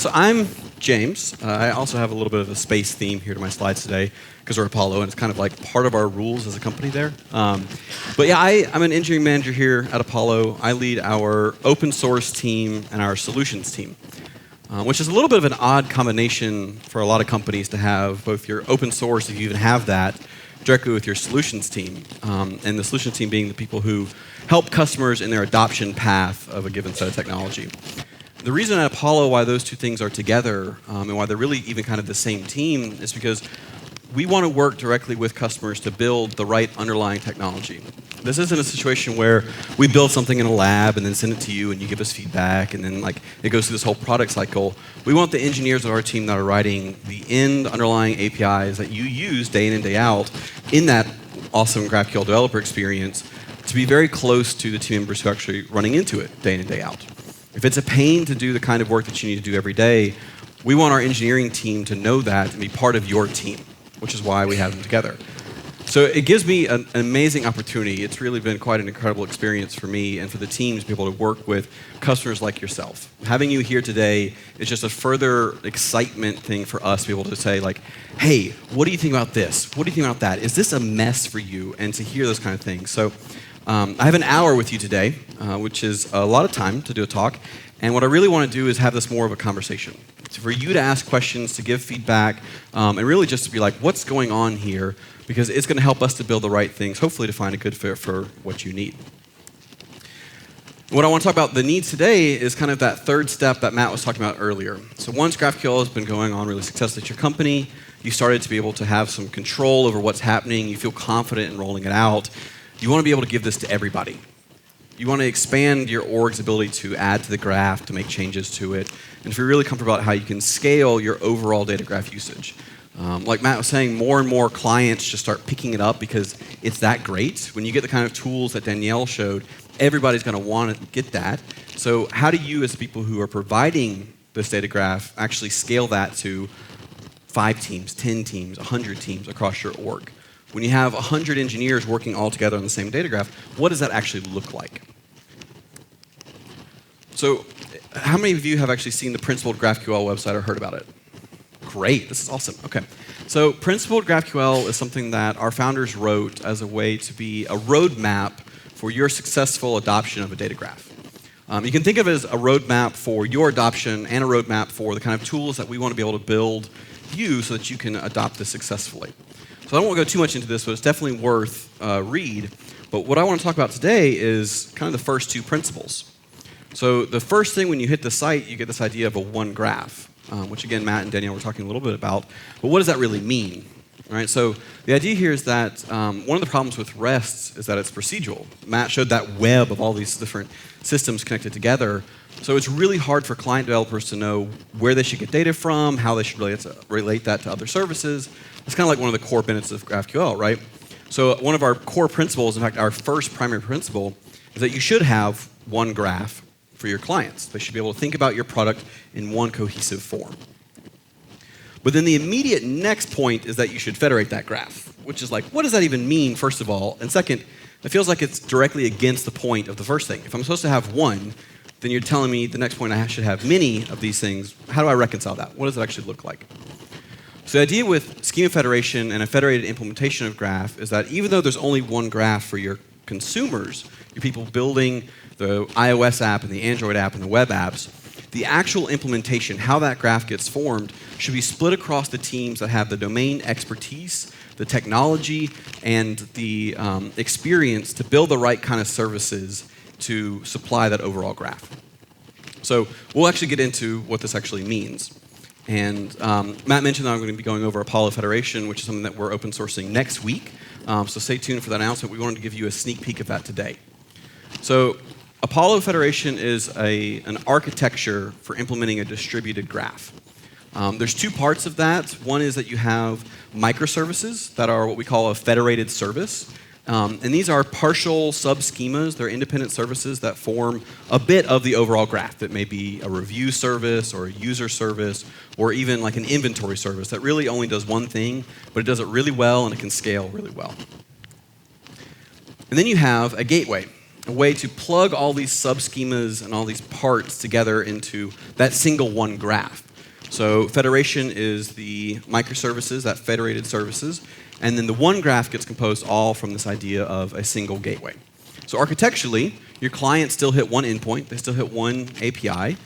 So I'm James. I also have a little bit of a space theme here to my slides today because we're Apollo, and it's kind of like part of our rules as a company there. But yeah, I'm an engineering manager here at Apollo. I lead our open source team and our solutions team, which is a little bit of an odd combination for a lot of companies to have both your open source, if you even have that, directly with your solutions team, and the solutions team being the people who help customers in their adoption path of a given set of technology. The reason at Apollo why those two things are together and why they're really even kind of the same team is because we want to work directly with customers to build the right underlying technology. This isn't a situation where we build something in a lab and then send it to you and you give us feedback and then it goes through this whole product cycle. We want the engineers of our team that are writing the end underlying APIs that you use day in and day out in that awesome GraphQL developer experience to be very close to the team members who are actually running into it day in and day out. If it's a pain to do the kind of work that you need to do every day, we want our engineering team to know that and be part of your team, which is why we have them together. So it gives me an amazing opportunity. It's really been quite an incredible experience for me and for the teams to be able to work with customers like yourself. Having you here today is just a further excitement thing for us to be able to say, like, hey, what do you think about this? What do you think about that? Is this a mess for you? And to hear those kind of things. So I have an hour with you today, which is a lot of time to do a talk. And what I really want to do is have this more of a conversation. So for you to ask questions, to give feedback, and really just to be like, what's going on here? Because it's going to help us to build the right things, hopefully to find a good fit for what you need. What I want to talk about the needs today is kind of that third step that Matt was talking about earlier. So once GraphQL has been going on really successfully at your company, you started to be able to have some control over what's happening, you feel confident in rolling it out. You want to be able to give this to everybody. You want to expand your org's ability to add to the graph, to make changes to it, and if you're really comfortable about how you can scale your overall data graph usage. Like Matt was saying, more and more clients just start picking it up because it's that great. When you get the kind of tools that Danielle showed, everybody's going to want to get that. So how do you, as the people who are providing this data graph, actually scale that to 5 teams, 10 teams, 100 teams across your org? When you have 100 engineers working all together on the same data graph, what does that actually look like? So how many of you have actually seen the Principled GraphQL website or heard about it? Great, this is awesome. Okay. So Principled GraphQL is something that our founders wrote as a way to be a roadmap for your successful adoption of a data graph. You can think of it as a roadmap for your adoption and a roadmap for the kind of tools that we want to be able to build you so that you can adopt this successfully. So I don't want to go too much into this, but it's definitely worth read. But what I want to talk about today is kind of the first 2 principles. So the first thing when you hit the site, you get this idea of a one graph, which again, Matt and Danielle were talking a little bit about. But what does that really mean? All right, so the idea here is that one of the problems with REST is that it's procedural. Matt showed that web of all these different systems connected together. So it's really hard for client developers to know where they should get data from, how they should relate that to other services. It's kind of like one of the core benefits of GraphQL, right? So one of our core principles, in fact, our first primary principle, is that you should have one graph for your clients. They should be able to think about your product in one cohesive form. But then the immediate next point is that you should federate that graph, which is like, what does that even mean, first of all? And second, it feels like it's directly against the point of the first thing. If I'm supposed to have one, then you're telling me the next point I should have many of these things. How do I reconcile that? What does it actually look like? So the idea with schema federation and a federated implementation of graph is that even though there's only one graph for your consumers, your people building the iOS app and the Android app and the web apps, the actual implementation, how that graph gets formed, should be split across the teams that have the domain expertise, the technology, and the experience to build the right kind of services to supply that overall graph. So we'll actually get into what this actually means. And Matt mentioned that I'm going to be going over Apollo Federation, which is something that we're open sourcing next week. So stay tuned for that announcement. We wanted to give you a sneak peek of that today. So Apollo Federation is an architecture for implementing a distributed graph. There's 2 parts of that. One is that you have microservices that are what we call a federated service. And these are partial sub-schemas. They're independent services that form a bit of the overall graph. It may be a review service or a user service or even like an inventory service that really only does one thing, but it does it really well and it can scale really well. And then you have a gateway, a way to plug all these sub-schemas and all these parts together into that single one graph. So federation is the microservices, that federated services, and then the one graph gets composed all from this idea of a single gateway. So architecturally, your clients still hit one endpoint, they still hit one API,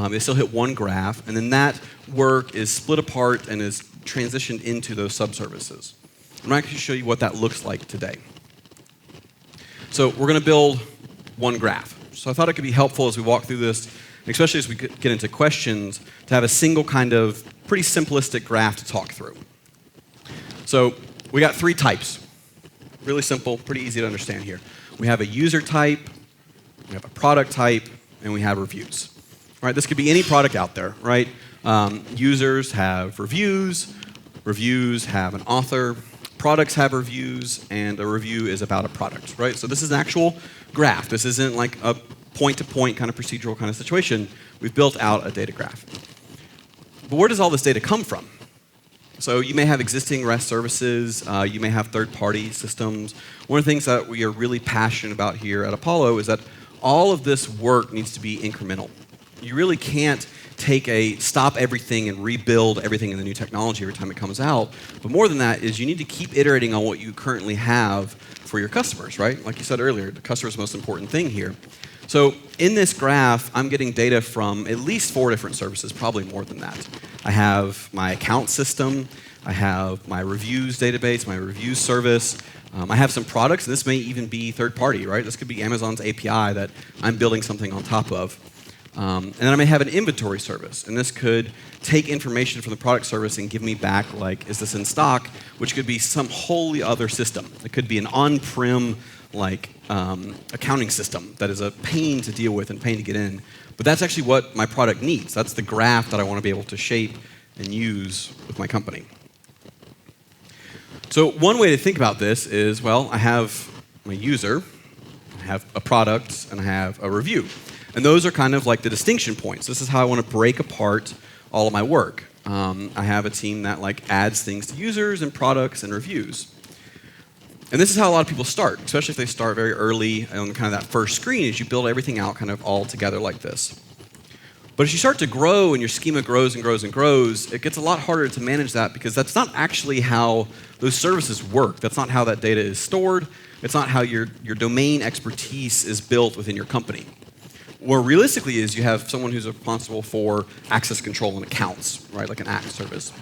they still hit one graph, and then that work is split apart and is transitioned into those subservices. I'm going to show you what that looks like today. So we're going to build one graph. So I thought it could be helpful as we walk through this, especially as we get into questions, to have a single kind of pretty simplistic graph to talk through. So we got 3 types. Really simple, pretty easy to understand here. We have a user type, we have a product type, and we have reviews. All right, this could be any product out there, right? Users have reviews, reviews have an author, products have reviews, and a review is about a product, right? So this is an actual graph. This isn't like a point-to-point kind of procedural kind of situation. We've built out a data graph. But where does all this data come from? So you may have existing REST services, you may have third-party systems. One of the things that we are really passionate about here at Apollo is that all of this work needs to be incremental. You really can't stop everything and rebuild everything in the new technology every time it comes out. But more than that is you need to keep iterating on what you currently have for your customers, right? Like you said earlier, the customer is the most important thing here. So in this graph, I'm getting data from at least 4 different services, probably more than that. I have my account system, I have my reviews database, my reviews service, I have some products, and this may even be third party, right? This could be Amazon's API that I'm building something on top of. And then I may have an inventory service, and this could take information from the product service and give me back, like, is this in stock, which could be some wholly other system. It could be an on-prem, accounting system that is a pain to deal with and pain to get in. But that's actually what my product needs. That's the graph that I want to be able to shape and use with my company. So one way to think about this is, well, I have my user, I have a product, and I have a review. And those are kind of like the distinction points. This is how I want to break apart all of my work. I have a team that adds things to users and products and reviews. And this is how a lot of people start, especially if they start very early on kind of that first screen, is you build everything out kind of all together like this. But as you start to grow and your schema grows and grows and grows, it gets a lot harder to manage that because that's not actually how those services work. That's not how that data is stored. It's not how your domain expertise is built within your company. Where realistically is you have someone who's responsible for access control and accounts, right, like an ACT service.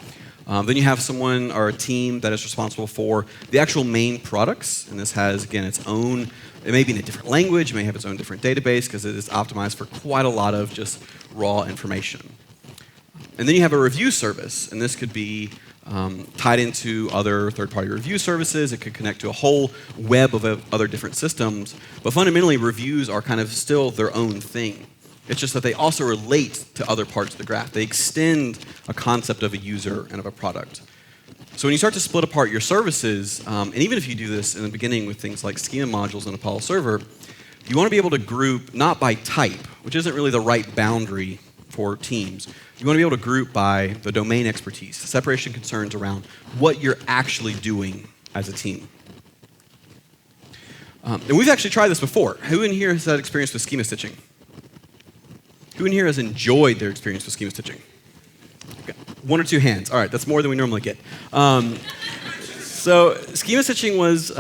Then you have someone or a team that is responsible for the actual main products, and this has, again, its own, it may be in a different language, it may have its own different database because it is optimized for quite a lot of just raw information. And then you have a review service, and this could be tied into other third-party review services. It could connect to a whole web of other different systems. But fundamentally, reviews are kind of still their own thing. It's just that they also relate to other parts of the graph. They extend a concept of a user and of a product. So when you start to split apart your services, and even if you do this in the beginning with things like schema modules in Apollo Server, you want to be able to group not by type, which isn't really the right boundary for teams. You want to be able to group by the domain expertise, the separation concerns around what you're actually doing as a team. And we've actually tried this before. Who in here has had experience with schema stitching? Who in here has enjoyed their experience with schema stitching? Okay. 1 or 2 hands. All right, that's more than we normally get. So schema stitching was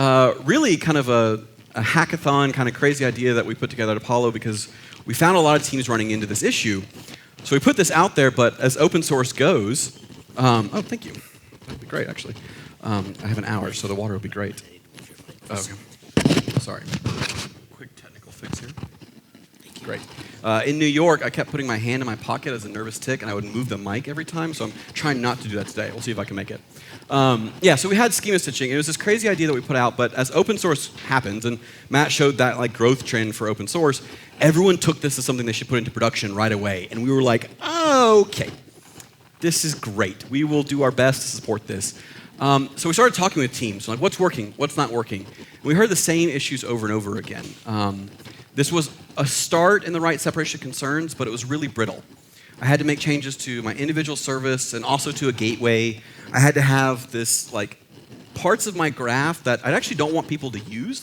really kind of a hackathon, kind of crazy idea that we put together at Apollo because we found a lot of teams running into this issue. So we put this out there, but as open source goes, oh, thank you. That'd be great, actually. I have an hour, so the water will be great. Oh, okay. Sorry. Quick technical fix here. Great. In New York, I kept putting my hand in my pocket as a nervous tick, and I would move the mic every time, so I'm trying not to do that today. We'll see if I can make it. So we had schema stitching. It was this crazy idea that we put out, but as open source happens, and Matt showed that growth trend for open source, everyone took this as something they should put into production right away, and we were like, oh, okay, this is great. We will do our best to support this. So we started talking with teams, like what's working, what's not working. And we heard the same issues over and over again. This was a start in the right separation of concerns, but it was really brittle. I had to make changes to my individual service and also to a gateway. I had to have this parts of my graph that I actually don't want people to use.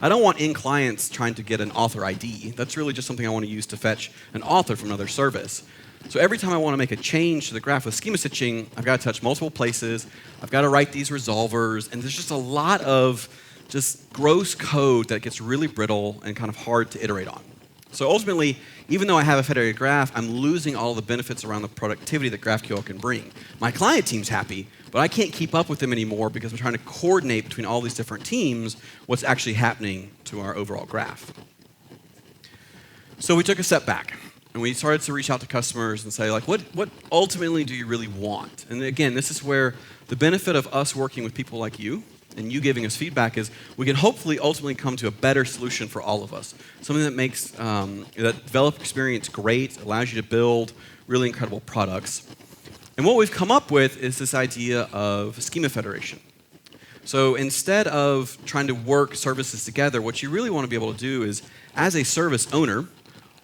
I don't want end clients trying to get an author ID. That's really just something I want to use to fetch an author from another service. So every time I want to make a change to the graph with schema stitching, I've got to touch multiple places. I've got to write these resolvers, and there's just a lot of just gross code that gets really brittle and kind of hard to iterate on. So ultimately, even though I have a federated graph, I'm losing all the benefits around the productivity that GraphQL can bring. My client team's happy, but I can't keep up with them anymore because I'm trying to coordinate between all these different teams what's actually happening to our overall graph. So we took a step back, and we started to reach out to customers and say, like, what ultimately do you really want? And again, this is where the benefit of us working with people like you and you giving us feedback is we can hopefully ultimately come to a better solution for all of us. Something that makes that developer experience great, allows you to build really incredible products. And what we've come up with is this idea of schema federation. So instead of trying to work services together, what you really want to be able to do is, as a service owner,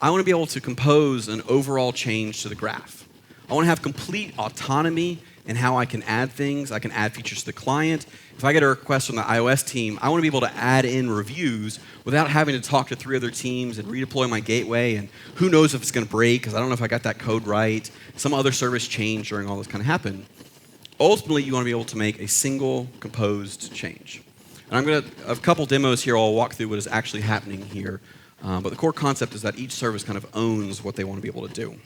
I want to be able to compose an overall change to the graph. I want to have complete autonomy in how I can add things. I can add features to the client. If I get a request from the iOS team, I want to be able to add in reviews without having to talk to 3 other teams and redeploy my gateway, and who knows if it's going to break because I don't know if I got that code right. Some other service change during all this kind of happen. Ultimately, you want to be able to make a single composed change. And I'm going to, a couple demos here, I'll walk through what is actually happening here. But the core concept is that each service kind of owns what they want to be able to do.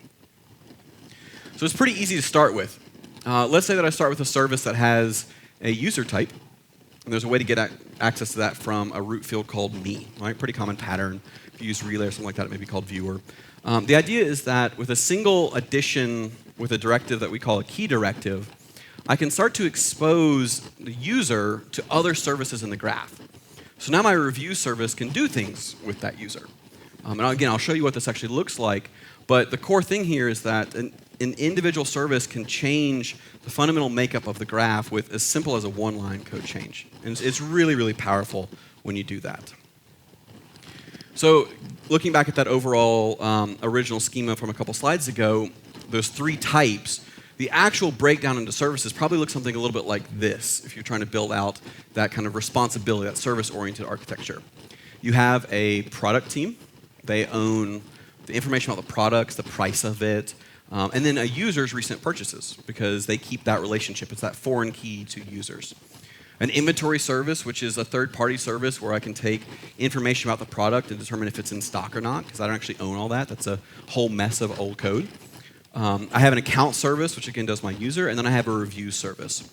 So it's pretty easy to start with. Let's say that I start with a service that has a user type, and there's a way to get access to that from a root field called me, right? Pretty common pattern. If you use relay or something like that, it may be called viewer. The idea is that with a single addition with a directive that we call a key directive, I can start to expose the user to other services in the graph. So now my review service can do things with that user. And again, I'll show you what this actually looks like, but the core thing here is that an individual service can change the fundamental makeup of the graph with as simple as a one-line code change. And it's really, really powerful when you do that. So looking back at that overall original schema from a couple slides ago, those 3 types, the actual breakdown into services probably looks something a little bit like this if you're trying to build out that kind of responsibility, that service-oriented architecture. You have a product team. They own the information about the products, the price of it, and then a user's recent purchases because they keep that relationship. It's that foreign key to users. An inventory service, which is a third-party service where I can take information about the product and determine if it's in stock or not because I don't actually own all that. That's a whole mess of old code. I have an account service, which again does my user, and then I have a review service.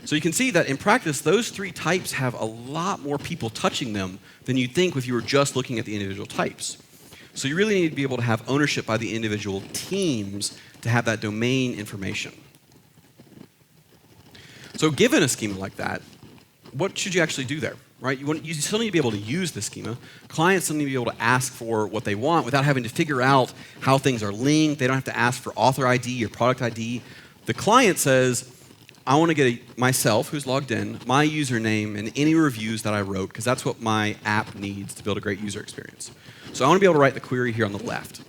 So you can see that in practice, those 3 types have a lot more people touching them than you'd think if you were just looking at the individual types. So you really need to be able to have ownership by the individual teams to have that domain information. So given a schema like that, what should you actually do there? Right? You still need to be able to use the schema. Clients still need to be able to ask for what they want without having to figure out how things are linked. They don't have to ask for author ID or product ID. The client says, I want to get myself, who's logged in, my username and any reviews that I wrote, because that's what my app needs to build a great user experience. So I want to be able to write the query here on the left.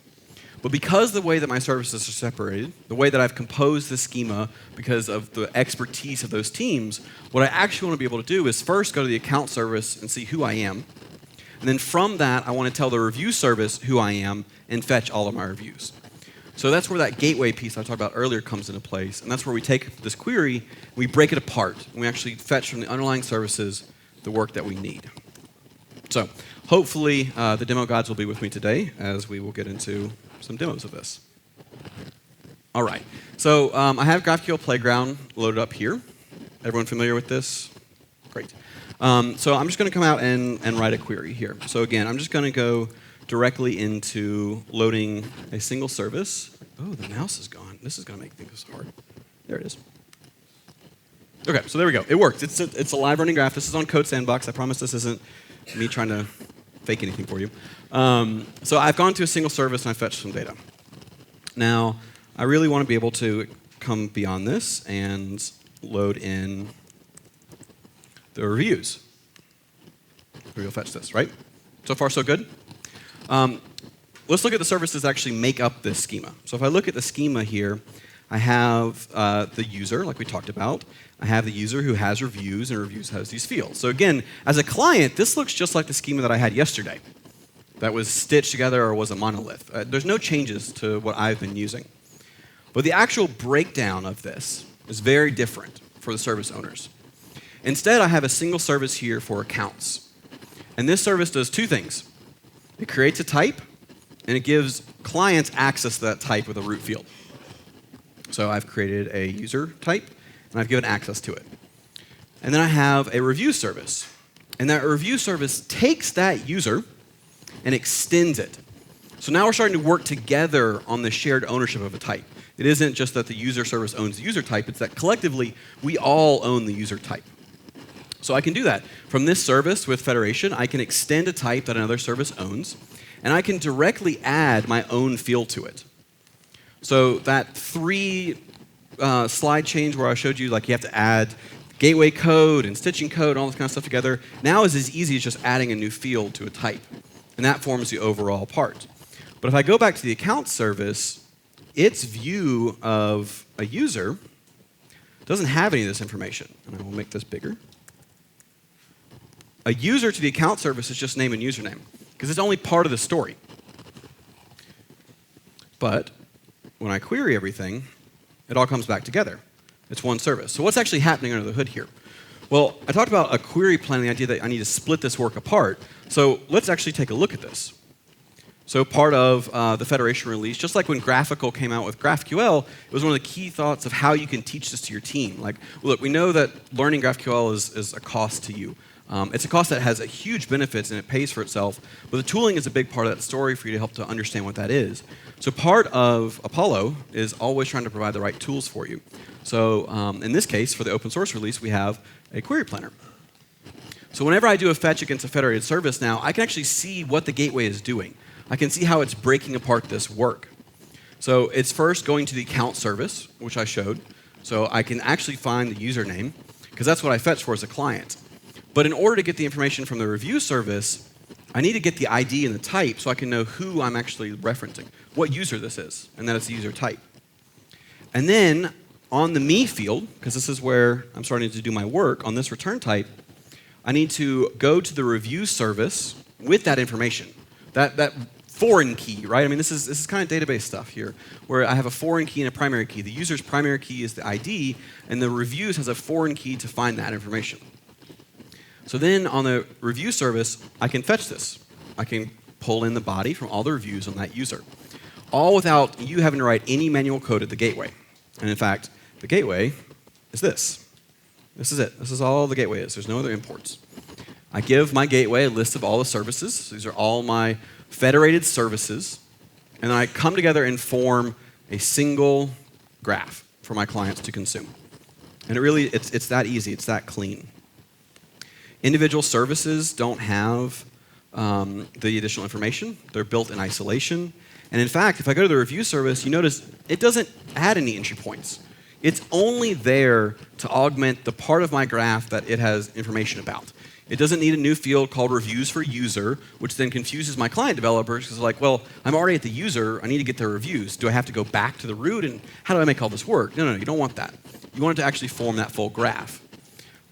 But because the way that my services are separated, the way that I've composed the schema because of the expertise of those teams, what I actually want to be able to do is first go to the account service and see who I am. And then from that, I want to tell the review service who I am and fetch all of my reviews. So that's where that gateway piece I talked about earlier comes into place. And that's where we take this query, we break it apart, and we actually fetch from the underlying services the work that we need. So hopefully the demo gods will be with me today as we will get into some demos of this. All right, so I have GraphQL Playground loaded up here. Everyone familiar with this? Great. So I'm just going to come out and write a query here. So again, I'm just going to go directly into loading a single service. Oh, the mouse is gone. This is going to make things hard. There it is. Okay, so there we go. It worked. It's a live running graph. This is on Code Sandbox. I promise this isn't me trying to fake anything for you. So I've gone to a single service and I fetched some data. Now, I really want to be able to come beyond this and load in the reviews. We'll fetch this, right? So far, so good? Let's look at the services that actually make up this schema. So if I look at the schema here, I have the user, like we talked about. I have the user who has reviews, and reviews has these fields. So again, as a client, this looks just like the schema that I had yesterday that was stitched together or was a monolith. There's no changes to what I've been using. But the actual breakdown of this is very different for the service owners. Instead, I have a single service here for accounts. And this service does two things. It creates a type, and it gives clients access to that type with a root field. So I've created a user type, and I've given access to it. And then I have a review service. And that review service takes that user and extends it. So now we're starting to work together on the shared ownership of a type. It isn't just that the user service owns the user type, it's that collectively we all own the user type. So I can do that. From this service with federation, I can extend a type that another service owns, and I can directly add my own field to it. So that slide change where I showed you like you have to add gateway code and stitching code and all this kind of stuff together, now is as easy as just adding a new field to a type. And that forms the overall part. But if I go back to the account service, its view of a user doesn't have any of this information. And I will make this bigger. A user to the account service is just name and username, because it's only part of the story. But when I query everything, it all comes back together. It's one service. So what's actually happening under the hood here? Well, I talked about a query plan, the idea that I need to split this work apart. So let's actually take a look at this. So part of the Federation release, just like when GraphQL came out with GraphQL, it was one of the key thoughts of how you can teach this to your team. Like, look, we know that learning GraphQL is a cost to you. It's a cost that has a huge benefits and it pays for itself, but the tooling is a big part of that story for you to help to understand what that is. So part of Apollo is always trying to provide the right tools for you. So in this case, for the open source release, we have a query planner. So whenever I do a fetch against a federated service now, I can actually see what the gateway is doing. I can see how it's breaking apart this work. So it's first going to the account service, which I showed. So I can actually find the username, because that's what I fetch for as a client. But in order to get the information from the review service, I need to get the ID and the type so I can know who I'm actually referencing, what user this is, and that it's the user type. And then on the me field, because this is where I'm starting to do my work, on this return type, I need to go to the review service with that information. That foreign key, right? I mean, this is kind of database stuff here, where I have a foreign key and a primary key. The user's primary key is the ID, and the reviews has a foreign key to find that information. So then on the review service, I can fetch this. I can pull in the body from all the reviews on that user, all without you having to write any manual code at the gateway. And in fact, the gateway is this. This is it. This is all the gateway is. There's no other imports. I give my gateway a list of all the services. So these are all my federated services. And then I come together and form a single graph for my clients to consume. And it's that easy. It's that clean. Individual services don't have the additional information. They're built in isolation. And in fact, if I go to the review service, you notice it doesn't add any entry points. It's only there to augment the part of my graph that it has information about. It doesn't need a new field called reviews for user, which then confuses my client developers because they're like, well, I'm already at the user. I need to get their reviews. Do I have to go back to the root? And how do I make all this work? No, you don't want that. You want it to actually form that full graph.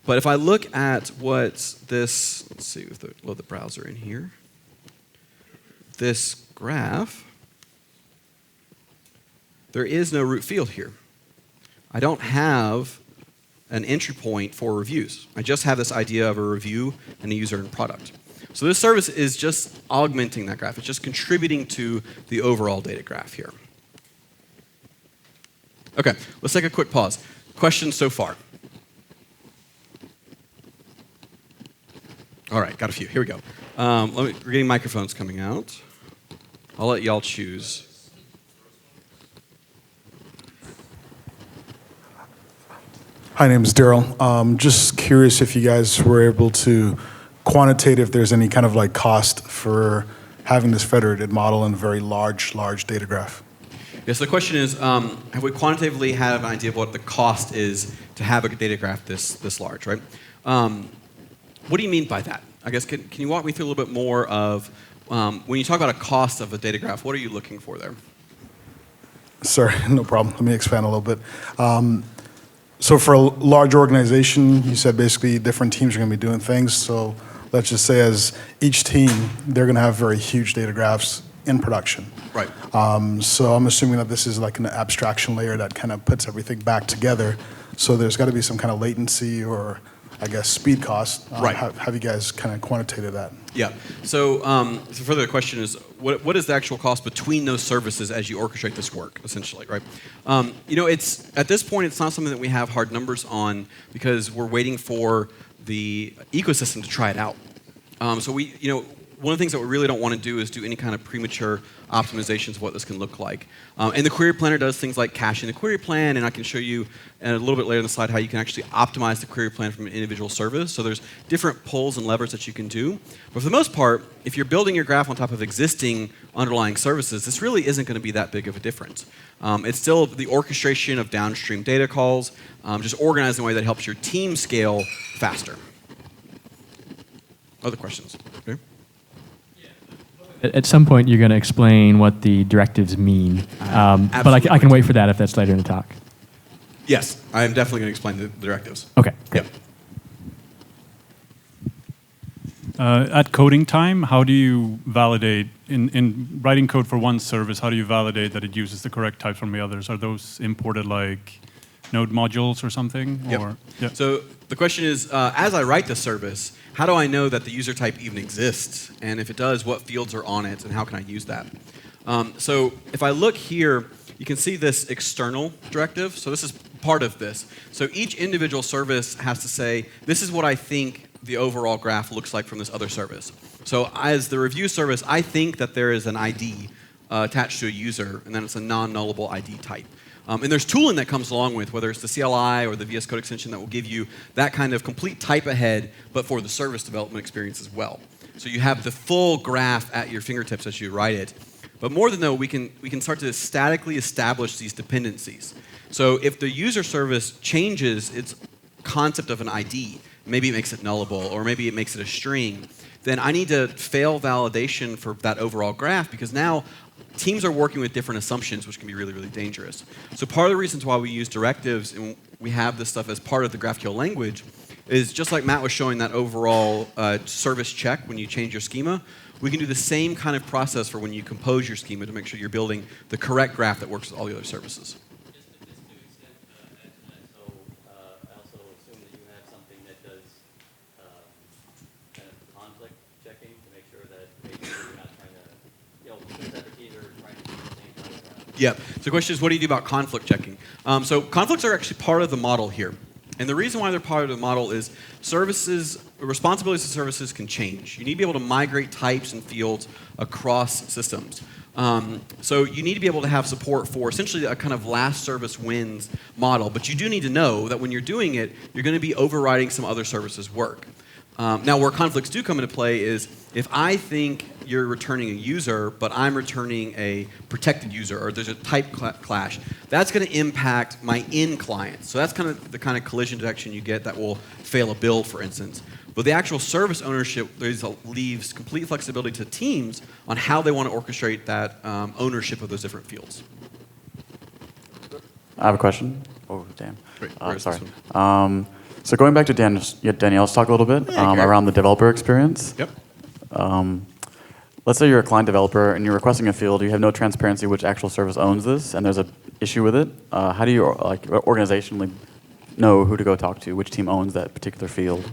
But if I look at what this, let's see if I load the browser in here. This graph, there is no root field here. I don't have an entry point for reviews. I just have this idea of a review and a user and product. So this service is just augmenting that graph. It's just contributing to the overall data graph here. Okay, let's take a quick pause. Questions so far? All right, got a few. Here we go. We're getting microphones coming out. I'll let y'all choose. Hi, name is Daryl. Just curious if you guys were able to quantitate if there's any kind of like cost for having this federated model in a very large data graph. Yes, the question is, have we quantitatively had an idea of what the cost is to have a data graph this large, right? What do you mean by that? I guess, can you walk me through a little bit more of, when you talk about a cost of a data graph, what are you looking for there? Sorry, no problem. Let me expand a little bit. So for a large organization, you said basically different teams are going to be doing things. So let's just say as each team, they're going to have very huge data graphs in production. Right. So I'm assuming that this is like an abstraction layer that kind of puts everything back together. So there's got to be some kind of latency or, I guess, speed cost. Right. Have you guys kind of quantitated that? Yeah. So further, the question is, what is the actual cost between those services as you orchestrate this work, essentially, right? It's at this point, it's not something that we have hard numbers on because we're waiting for the ecosystem to try it out. So one of the things that we really don't want to do is do any kind of premature optimizations of what this can look like. And the query planner does things like caching the query plan, and I can show you a little bit later in the slide how you can actually optimize the query plan from an individual service. So there's different pulls and levers that you can do. But for the most part, if you're building your graph on top of existing underlying services, this really isn't going to be that big of a difference. It's still the orchestration of downstream data calls, just organized in a way that helps your team scale faster. Other questions? Okay. At some point, you're going to explain what the directives mean. But I can wait for that if that's later in the talk. Yes, I am definitely going to explain the directives. OK, great. Yep. At coding time, how do you validate, in writing code for one service, how do you validate that it uses the correct types from the others? Are those imported like node modules or something? Yep. Or, So the question is, as I write the service, how do I know that the user type even exists? And if it does, what fields are on it, and how can I use that? So if I look here, you can see this external directive. So this is part of this. So each individual service has to say, this is what I think the overall graph looks like from this other service. So as the review service, I think that there is an ID attached to a user, and then it's a non-nullable ID type. And there's tooling that comes along with, whether it's the CLI or the VS Code extension that will give you that kind of complete type ahead, but for the service development experience as well. So you have the full graph at your fingertips as you write it. But more than that, we can start to statically establish these dependencies. So if the user service changes its concept of an ID, maybe it makes it nullable, or maybe it makes it a string, then I need to fail validation for that overall graph because now teams are working with different assumptions, which can be really, really dangerous. So part of the reasons why we use directives and we have this stuff as part of the GraphQL language is just like Matt was showing that overall service check when you change your schema, we can do the same kind of process for when you compose your schema to make sure you're building the correct graph that works with all the other services. I also assume that you have something that does kind of conflict checking to make sure that you're not trying to, two separate keys are trying to do the same kind of graph. Yeah. So the question is, what do you do about conflict checking? So conflicts are actually part of the model here. And the reason why they're part of the model is responsibilities of services can change. You need to be able to migrate types and fields across systems. So you need to be able to have support for essentially a kind of last service wins model. But you do need to know that when you're doing it, you're going to be overriding some other services' work. Now, where conflicts do come into play is if I think you're returning a user, but I'm returning a protected user, or there's a type clash, that's going to impact my in client. So that's kind of the kind of collision detection you get that will fail a build, for instance. But the actual service ownership leaves complete flexibility to teams on how they want to orchestrate that ownership of those different fields. I have a question. Oh, damn. Great. Sorry. So going back to Danielle's talk a little bit around the developer experience. Yep. Let's say you're a client developer and you're requesting a field. You have no transparency which actual service owns this, and there's an issue with it. How do you organizationally know who to go talk to, which team owns that particular field?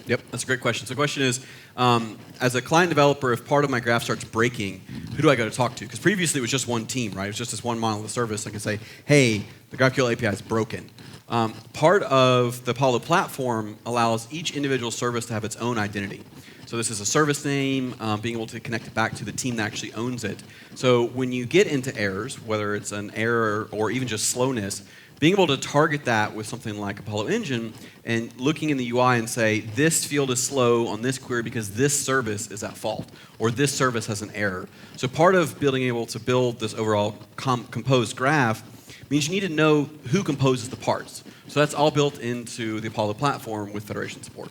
Yep, that's a great question. So the question is, as a client developer, if part of my graph starts breaking, who do I go to talk to? Because previously it was just one team, right? It was just this one monolith service. I can say, hey, the GraphQL API is broken. Part of the Apollo platform allows each individual service to have its own identity. So this is a service name, being able to connect it back to the team that actually owns it. So when you get into errors, whether it's an error or even just slowness, being able to target that with something like Apollo Engine and looking in the UI and say, this field is slow on this query because this service is at fault, or this service has an error. So part of being able to build this overall composed graph means you need to know who composes the parts. So that's all built into the Apollo platform with federation support.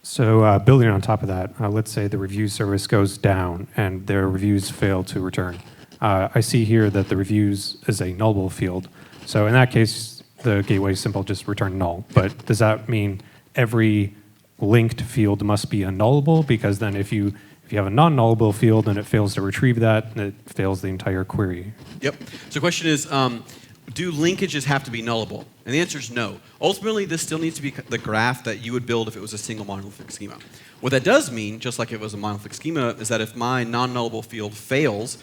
So building on top of that, let's say the review service goes down and their reviews fail to return. I see here that the reviews is a nullable field. So in that case, the gateway is simple, just return null. But does that mean every linked field must be a nullable? Because then if If you have a non-nullable field and it fails to retrieve that, it fails the entire query. Yep. So the question is, do linkages have to be nullable? And the answer is no. Ultimately, this still needs to be the graph that you would build if it was a single monolithic schema. What that does mean, just like if it was a monolithic schema, is that if my non-nullable field fails,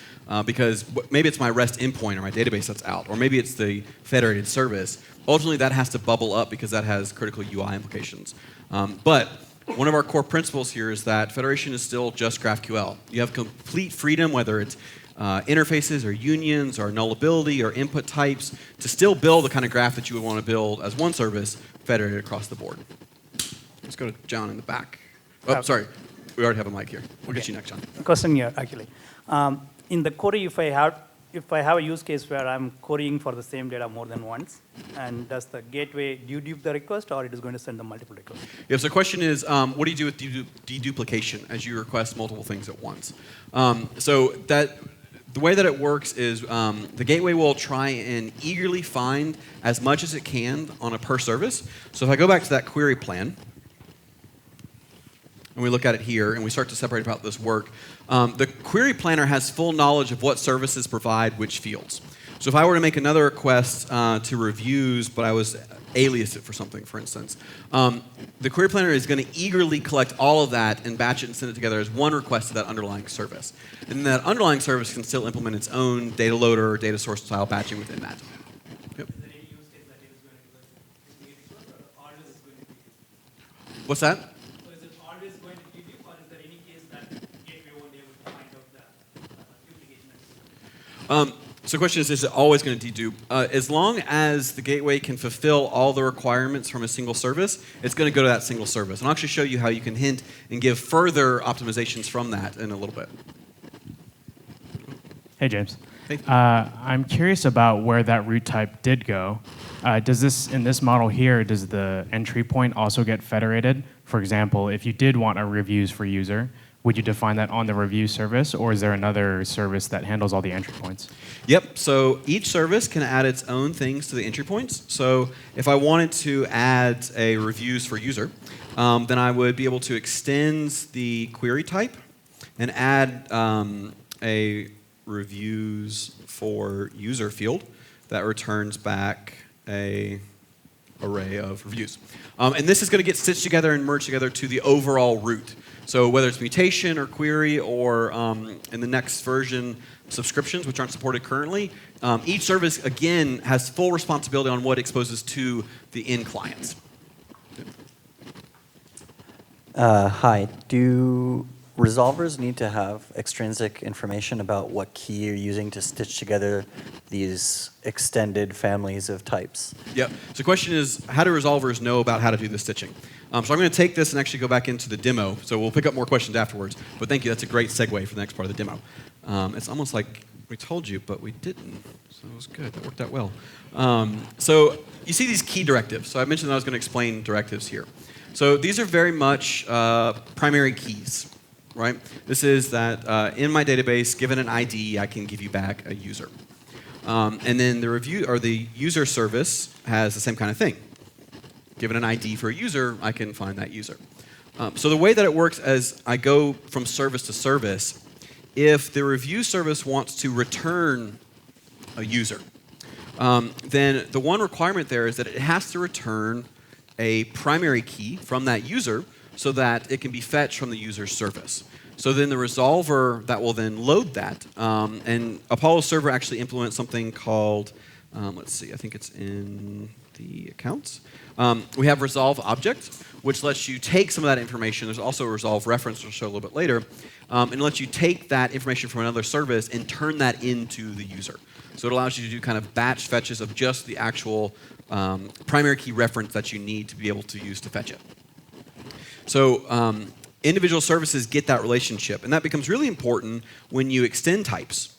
because maybe it's my REST endpoint or my database that's out, or maybe it's the federated service, ultimately that has to bubble up because that has critical UI implications. But one of our core principles here is that federation is still just GraphQL. You have complete freedom, whether it's interfaces or unions or nullability or input types, to still build the kind of graph that you would want to build as one service federated across the board. Let's go to John in the back. Oh, sorry. We already have a mic here. We'll get you next, John. Question here, actually. In the query, if I have a use case where I'm querying for the same data more than once, and does the gateway dedupe the request, or it is going to send the multiple requests? Yeah, so the question is, what do you do with deduplication as you request multiple things at once? The way that it works is the gateway will try and eagerly find as much as it can on a per service. So if I go back to that query plan, and we look at it here, and we start to separate about this work, the query planner has full knowledge of what services provide which fields. So if I were to make another request to reviews, but I was alias it for something, for instance, the query planner is going to eagerly collect all of that and batch it and send it together as one request to that underlying service. And that underlying service can still implement its own data loader or data source style batching within that. Yep. Is there any use case that it is going to do it, or always is going to be? What's that? So is it always going to dedupe, or is there any case that gateway won't be able to find out the duplication? So the question is it always going to dedupe? As long as the gateway can fulfill all the requirements from a single service, it's going to go to that single service. And I'll actually show you how you can hint and give further optimizations from that in a little bit. Hey, James. Hey. I'm curious about where that root type did go. Does this, in this model here, does the entry point also get federated? For example, if you did want a reviews for user, would you define that on the review service, or is there another service that handles all the entry points? Yep, so each service can add its own things to the entry points. So if I wanted to add a reviews for user, then I would be able to extend the query type and add a reviews for user field that returns back a array of reviews. And this is going to get stitched together and merged together to the overall root. So whether it's mutation or query or in the next version, subscriptions, which aren't supported currently, each service, again, has full responsibility on what it exposes to the end clients. Hi. Do resolvers need to have extrinsic information about what key you're using to stitch together these extended families of types? Yep. So the question is, how do resolvers know about how to do the stitching? So I'm going to take this and actually go back into the demo. So we'll pick up more questions afterwards. But thank you. That's a great segue for the next part of the demo. It's almost like we told you, but we didn't. So it was good. That worked out well. So you see these key directives. So I mentioned that I was going to explain directives here. So these are very much primary keys. Right? This is that in my database, given an ID, I can give you back a user. And then the review or the user service has the same kind of thing. Given an ID for a user, I can find that user. So the way that it works as I go from service to service, if the review service wants to return a user, then the one requirement there is that it has to return a primary key from that user so that it can be fetched from the user's service. So then the resolver that will then load that, and Apollo Server actually implements something called, let's see, I think it's in the accounts. We have resolve object, which lets you take some of that information. There's also a resolve reference, which I'll show a little bit later, and lets you take that information from another service and turn that into the user. So it allows you to do kind of batch fetches of just the actual primary key reference that you need to be able to use to fetch it. So individual services get that relationship, and that becomes really important when you extend types.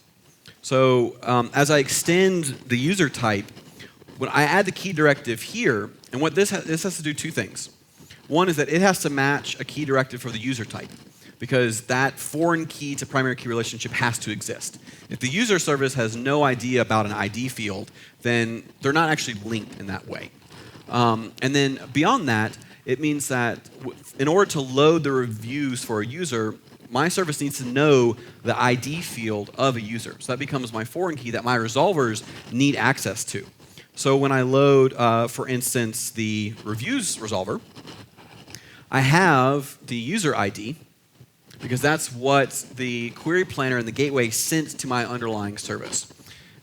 So as I extend the user type, when I add the key directive here, and what this has to do two things. One is that it has to match a key directive for the user type, because that foreign key to primary key relationship has to exist. If the user service has no idea about an ID field, then they're not actually linked in that way. And then beyond that, it means that in order to load the reviews for a user, my service needs to know the ID field of a user. So that becomes my foreign key that my resolvers need access to. So when I load, for instance, the reviews resolver, I have the user ID, because that's what the query planner and the gateway sent to my underlying service.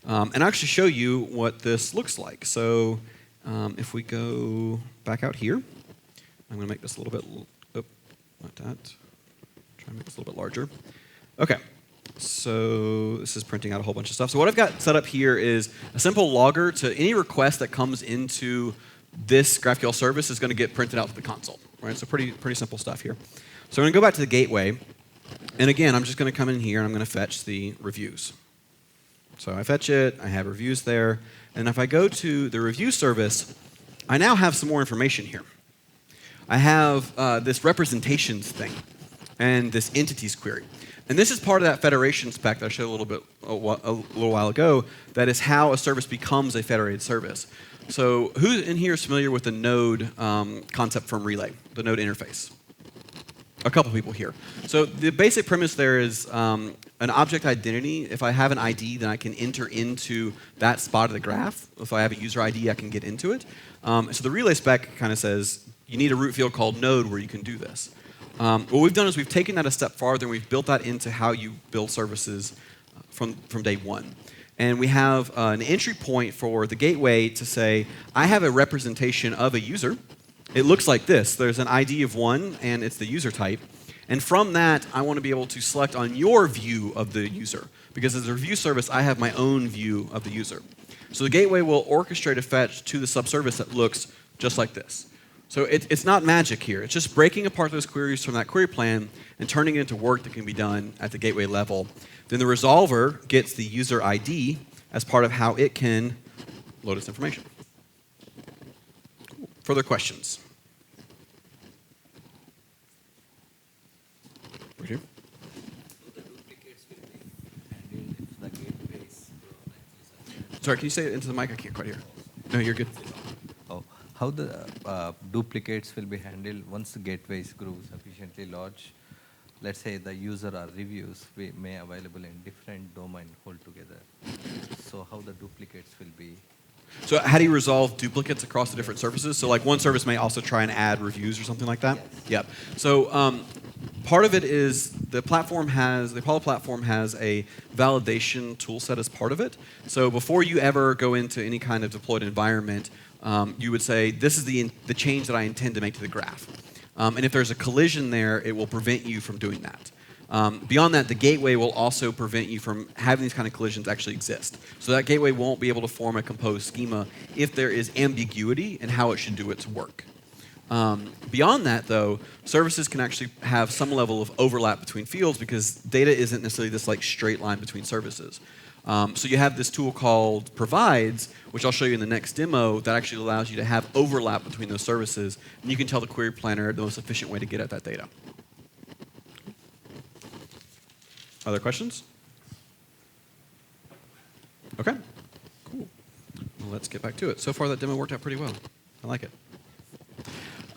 And I'll actually show you what this looks like. So if we go back out here, I'm going to make this a little bit, not that. Try and make this a little bit larger. Okay, so this is printing out a whole bunch of stuff. So what I've got set up here is a simple logger to any request that comes into this GraphQL service is going to get printed out to the console. Right? So pretty simple stuff here. So I'm going to go back to the gateway. And again, I'm just going to come in here and I'm going to fetch the reviews. So I fetch it, I have reviews there. And if I go to the review service, I now have some more information here. I have this representations thing and this entities query. And this is part of that federation spec that I showed a little while ago, that is how a service becomes a federated service. So who in here is familiar with the node concept from Relay, the node interface? A couple people here. So the basic premise there is an object identity. If I have an ID, then I can enter into that spot of the graph. If I have a user ID, I can get into it. So the Relay spec kind of says you need a root field called node where you can do this. What we've done is we've taken that a step farther and we've built that into how you build services from day one. And we have an entry point for the gateway to say, I have a representation of a user. It looks like this. There's an ID of 1, and it's the user type. And from that, I want to be able to select on your view of the user. Because as a review service, I have my own view of the user. So the gateway will orchestrate a fetch to the subservice that looks just like this. So it's not magic here. It's just breaking apart those queries from that query plan and turning it into work that can be done at the gateway level. Then the resolver gets the user ID as part of how it can load its information. Further questions? Right here. Sorry, can you say it into the mic? I can't quite hear. No, you're good. Oh, how the duplicates will be handled once the gateways grow sufficiently large? Let's say the user or reviews may available in different domain altogether. So how the duplicates will be? So how do you resolve duplicates across the different services? So like one service may also try and add reviews or something like that? Yes. Yep. So part of it is the Apollo platform has a validation tool set as part of it. So before you ever go into any kind of deployed environment, you would say, this is the change that I intend to make to the graph. And if there's a collision there, it will prevent you from doing that. Beyond that, the gateway will also prevent you from having these kind of collisions actually exist. So that gateway won't be able to form a composed schema if there is ambiguity in how it should do its work. Beyond that, though, services can actually have some level of overlap between fields because data isn't necessarily this like straight line between services. So you have this tool called provides, which I'll show you in the next demo, that actually allows you to have overlap between those services, and you can tell the query planner the most efficient way to get at that data. Other questions? Okay, cool. Well, let's get back to it. So far, that demo worked out pretty well. I like it.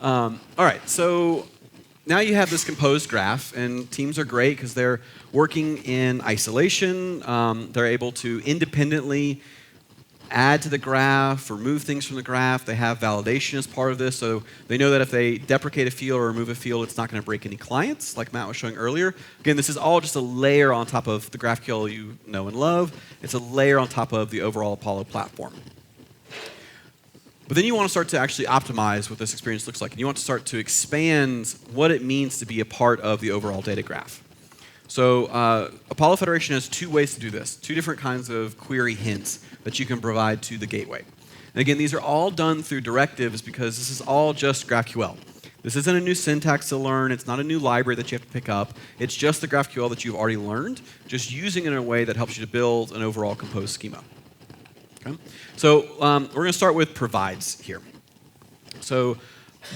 All right, so now you have this composed graph, and teams are great because they're working in isolation. They're able to independently add to the graph, remove things from the graph. They have validation as part of this, so they know that if they deprecate a field or remove a field, it's not going to break any clients, like Matt was showing earlier. Again, this is all just a layer on top of the GraphQL you know and love. It's a layer on top of the overall Apollo platform. But then you want to start to actually optimize what this experience looks like, and you want to start to expand what it means to be a part of the overall data graph. So Apollo Federation has two ways to do this, two different kinds of query hints that you can provide to the gateway. And again, these are all done through directives because this is all just GraphQL. This isn't a new syntax to learn. It's not a new library that you have to pick up. It's just the GraphQL that you've already learned, just using it in a way that helps you to build an overall composed schema. Okay? So we're going to start with provides here. So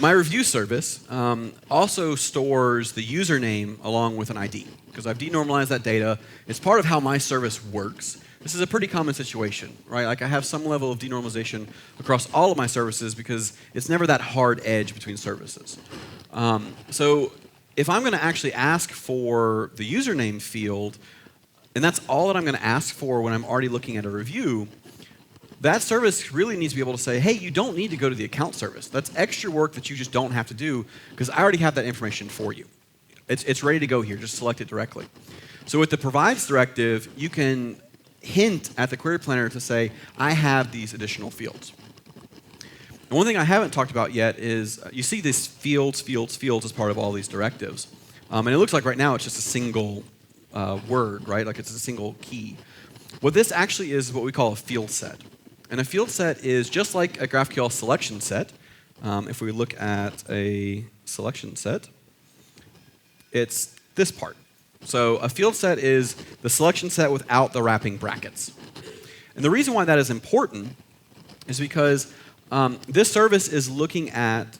my review service also stores the username along with an ID because I've denormalized that data. It's part of how my service works. This is a pretty common situation, right? Like I have some level of denormalization across all of my services because it's never that hard edge between services. So if I'm going to actually ask for the username field, and that's all that I'm going to ask for when I'm already looking at a review, that service really needs to be able to say, hey, you don't need to go to the account service. That's extra work that you just don't have to do because I already have that information for you. It's ready to go here. Just select it directly. So with the provides directive, you can hint at the query planner to say, I have these additional fields. And one thing I haven't talked about yet is you see this fields as part of all these directives. And it looks like right now it's just a single word, right? Like it's a single key. What this actually is what we call a field set. And a field set is just like a GraphQL selection set. If we look at a selection set, it's this part. So a field set is the selection set without the wrapping brackets. And the reason why that is important is because this service is looking at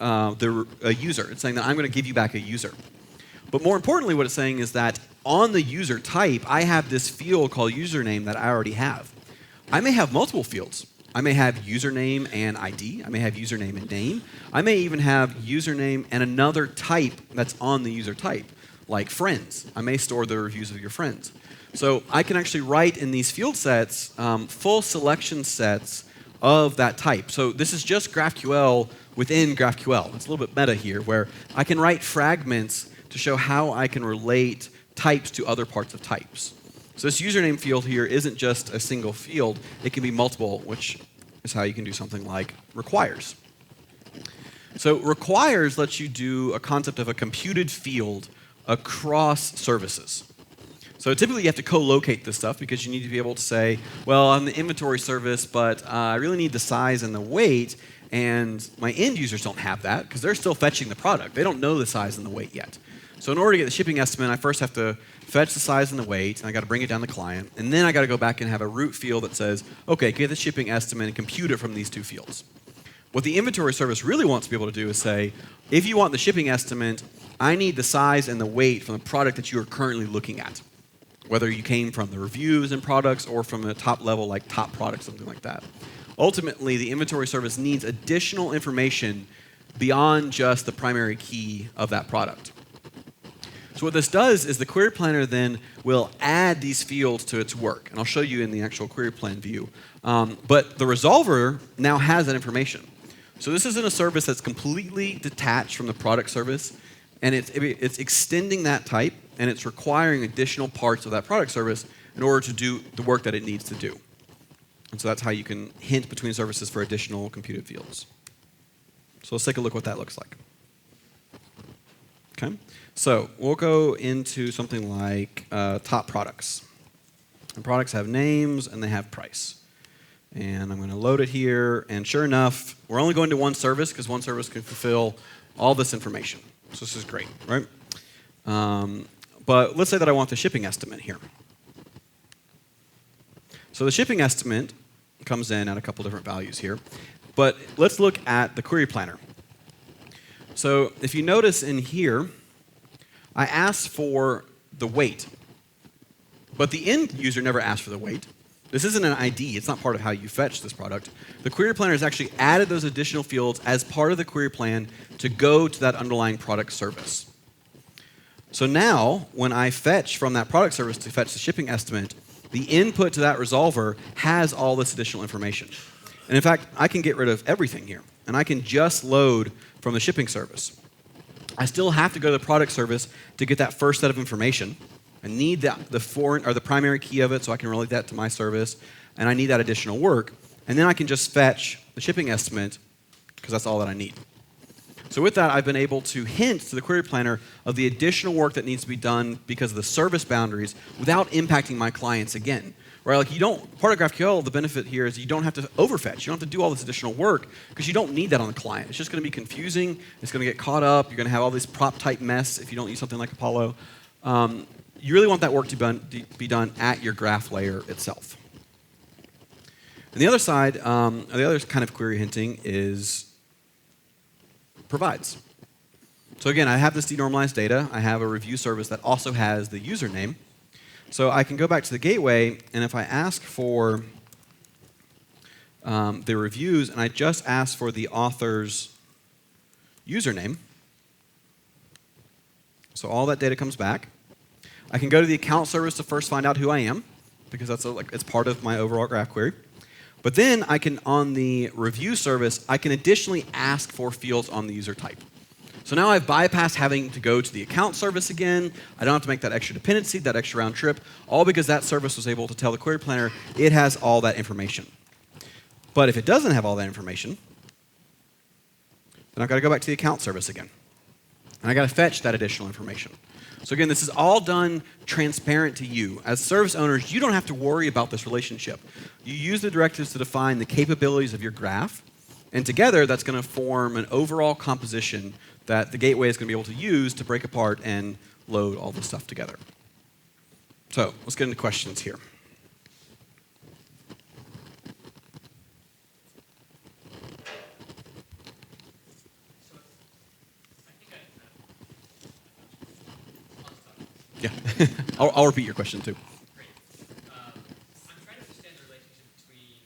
a user. It's saying that I'm going to give you back a user. But more importantly, what it's saying is that on the user type, I have this field called username that I already have. I may have multiple fields. I may have username and ID. I may have username and name. I may even have username and another type that's on the user type, like friends. I may store the reviews of your friends. So I can actually write in these field sets full selection sets of that type. So this is just GraphQL within GraphQL. It's a little bit meta here, where I can write fragments to show how I can relate types to other parts of types. So this username field here isn't just a single field. It can be multiple, which is how you can do something like requires. So requires lets you do a concept of a computed field across services. So typically you have to co-locate this stuff because you need to be able to say, well, I'm the inventory service, but I really need the size and the weight, and my end users don't have that because they're still fetching the product. They don't know the size and the weight yet. So in order to get the shipping estimate, I first have to fetch the size and the weight, and I got to bring it down to the client, and then I got to go back and have a root field that says, okay, get the shipping estimate and compute it from these two fields. What the inventory service really wants to be able to do is say, if you want the shipping estimate, I need the size and the weight from the product that you are currently looking at. Whether you came from the reviews and products or from a top level like top product, something like that. Ultimately, the inventory service needs additional information beyond just the primary key of that product. So what this does is the query planner then will add these fields to its work. And I'll show you in the actual query plan view. But the resolver now has that information. So this isn't a service that's completely detached from the product service. And it's extending that type, and it's requiring additional parts of that product service in order to do the work that it needs to do. And so that's how you can hint between services for additional computed fields. So let's take a look what that looks like. Okay. So we'll go into something like top products. And products have names and they have price. And I'm going to load it here. And sure enough, we're only going to one service because one service can fulfill all this information. So this is great, right? But let's say that I want the shipping estimate here. So the shipping estimate comes in at a couple different values here. But let's look at the query planner. So if you notice in here, I asked for the weight. But the end user never asked for the weight. This isn't an ID. It's not part of how you fetch this product. The query planner has actually added those additional fields as part of the query plan to go to that underlying product service. So now, when I fetch from that product service to fetch the shipping estimate, the input to that resolver has all this additional information. And in fact, I can get rid of everything here. And I can just load from the shipping service. I still have to go to the product service to get that first set of information. I need the primary key of it so I can relate that to my service, and I need that additional work. And then I can just fetch the shipping estimate because that's all that I need. So with that, I've been able to hint to the query planner of the additional work that needs to be done because of the service boundaries without impacting my clients again. Right? Like part of GraphQL, the benefit here is you don't have to overfetch. You don't have to do all this additional work because you don't need that on the client. It's just going to be confusing. It's going to get caught up. You're going to have all this prop type mess if you don't use something like Apollo. You really want that work to be done at your graph layer itself. And the other side, the other kind of query hinting is provides. So again, I have this denormalized data. I have a review service that also has the username. So I can go back to the gateway, and if I ask for the reviews, and I just ask for the author's username, So all that data comes back. I can go to the account service to first find out who I am, because that's it's part of my overall graph query. But then I can, on the review service, I can additionally ask for fields on the user type. So now I've bypassed having to go to the account service again. I don't have to make that extra dependency, that extra round trip, all because that service was able to tell the query planner it has all that information. But if it doesn't have all that information, then I've got to go back to the account service again. And I've got to fetch that additional information. So again, this is all done transparent to you. As service owners, you don't have to worry about this relationship. You use the directives to define the capabilities of your graph, and together that's going to form an overall composition that the gateway is going to be able to use to break apart and load all this stuff together. So let's get into questions here. Yeah, I'll repeat your question too. Great. I'm trying to understand the relationship between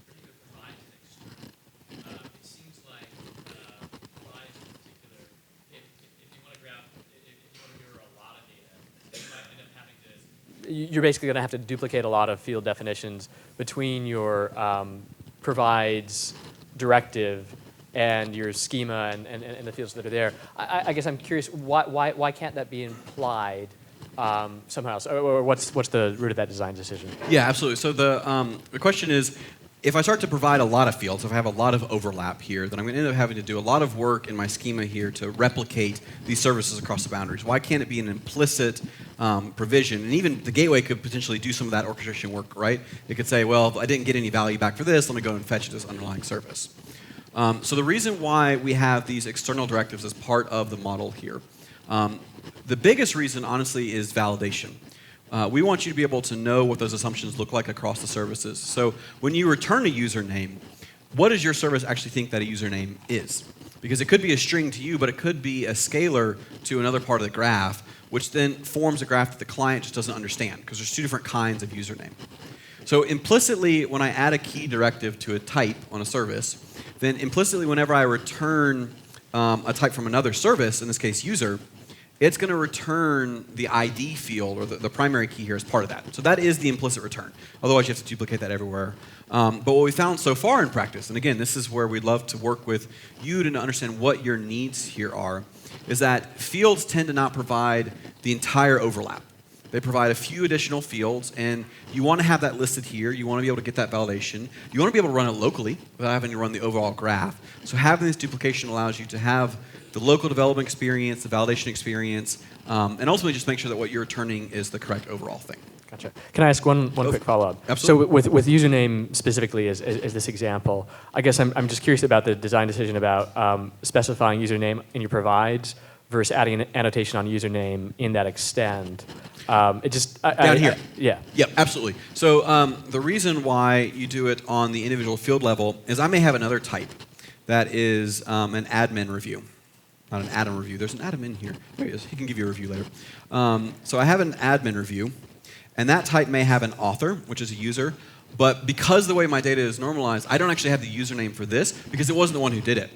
particular provides and external. It seems like provides in particular, if you want to graph, if you want to mirror a lot of data, you might end up having to. You're basically going to have to duplicate a lot of field definitions between your provides directive and your schema and the fields that are there. I guess I'm curious, why can't that be implied somehow else? Or what's the root of that design decision? Yeah, absolutely. So the question is, if I start to provide a lot of fields, if I have a lot of overlap here, then I'm going to end up having to do a lot of work in my schema here to replicate these services across the boundaries. Why can't it be an implicit provision? And even the gateway could potentially do some of that orchestration work, right? It could say, well, if I didn't get any value back for this, let me go and fetch this underlying service. So the reason why we have these external directives as part of the model here, the biggest reason, honestly, is validation. We want you to be able to know what those assumptions look like across the services. So when you return a username, what does your service actually think that a username is? Because it could be a string to you, but it could be a scalar to another part of the graph, which then forms a graph that the client just doesn't understand, because there's two different kinds of username. So implicitly, when I add a key directive to a type on a service, then implicitly whenever I return a type from another service, in this case user, it's going to return the ID field, or the primary key here, as part of that. So that is the implicit return. Otherwise, you have to duplicate that everywhere. But what we found so far in practice, and again, this is where we'd love to work with you to understand what your needs here are, is that fields tend to not provide the entire overlap. They provide a few additional fields, and you want to have that listed here. You want to be able to get that validation. You want to be able to run it locally without having to run the overall graph. So having this duplication allows you to have the local development experience, the validation experience, and ultimately just make sure that what you're returning is the correct overall thing. Gotcha. Can I ask one quick follow-up? Absolutely. So with username specifically as this example, I guess I'm just curious about the design decision about specifying username in your provides versus adding an annotation on username in that extend. It just down here. Yeah. Yep, absolutely. So the reason why you do it on the individual field level is I may have another type that is an admin review. Not an Adam review. There's an Adam in here. There he is. He can give you a review later. So I have an admin review, and that type may have an author, which is a user. But because the way my data is normalized, I don't actually have the username for this because it wasn't the one who did it.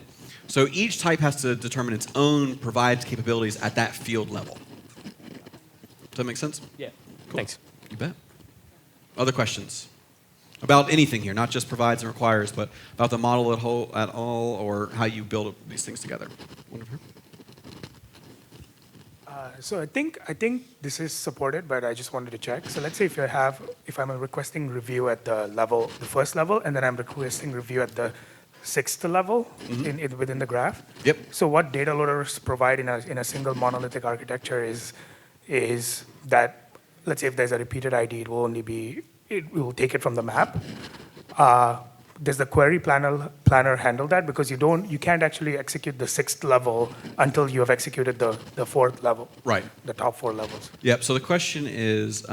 So each type has to determine its own provides capabilities at that field level. Does that make sense? Yeah. Cool. Thanks. You bet. Other questions? About anything here, not just provides and requires, but about the model at all, or how you build these things together. Wonderful. So I think this is supported, but I just wanted to check. So let's say if I'm requesting review at the first level, and then I'm requesting review at the sixth level within the graph. Yep. So what data loaders provide in a single monolithic architecture is that, let's say if there's a repeated ID, it will take it from the map. Does the query planner handle that? Because you can't actually execute the sixth level until you have executed the fourth level. Right. The top four levels. Yep. So the question is,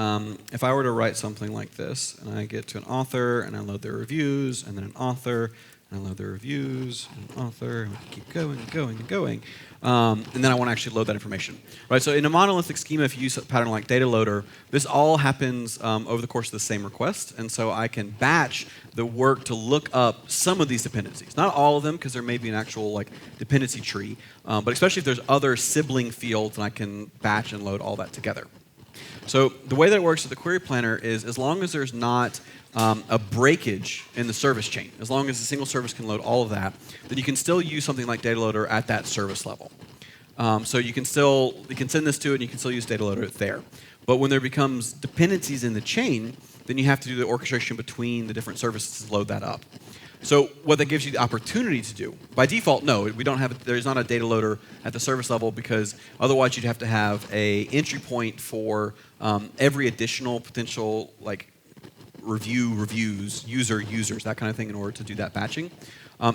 if I were to write something like this, and I get to an author, and I load their reviews, and then an author, and I load their reviews, and an author, and I keep going and going and going. And then I want to actually load that information. Right. So in a monolithic schema, if you use a pattern like data loader, this all happens over the course of the same request. And so I can batch the work to look up some of these dependencies. dependencies. Not all of them, because there may be an actual like dependency tree, but especially if there's other sibling fields, and I can batch and load all that together. So the way that it works with the query planner is as long as there's not a breakage in the service chain, as long as a single service can load all of that, then you can still use something like data loader at that service level. So you can send this to it, and you can still use data loader there. But when there becomes dependencies in the chain, then you have to do the orchestration between the different services to load that up. So what that gives you the opportunity to do, by default, no, we don't have. There's not a data loader at the service level, because otherwise you'd have to have a entry point for every additional potential like reviews, users, that kind of thing, in order to do that batching.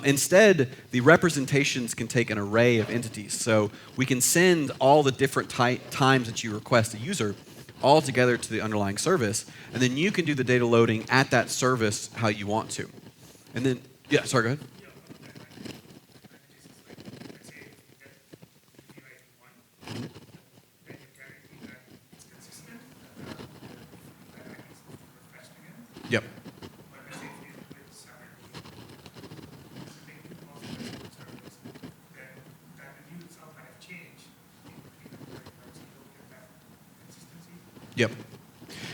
Instead, the representations can take an array of entities. So we can send all the different times that you request a user all together to the underlying service, and then you can do the data loading at that service how you want to. And then, yeah, sorry, go ahead. Yep. Yep.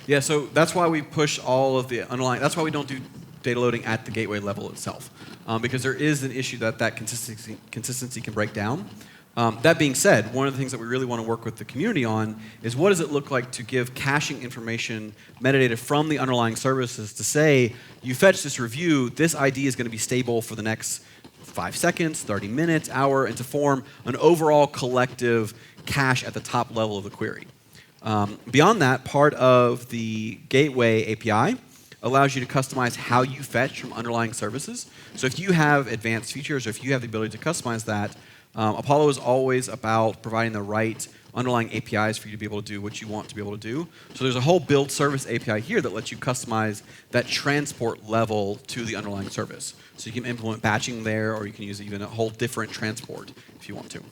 Yeah, so that's why we push all of the underlying, that's why we don't do data loading at the gateway level itself, because there is an issue that consistency can break down. That being said, one of the things that we really want to work with the community on is what does it look like to give caching information, metadata from the underlying services to say, you fetch this review, this ID is going to be stable for the next 5 seconds, 30 minutes, hour, and to form an overall collective cache at the top level of the query. Beyond that, part of the Gateway API allows you to customize how you fetch from underlying services. So if you have advanced features, or if you have the ability to customize that, Apollo is always about providing the right underlying APIs for you to be able to do what you want to be able to do. So there's a whole build service API here that lets you customize that transport level to the underlying service. So you can implement batching there, or you can use even a whole different transport if you want to.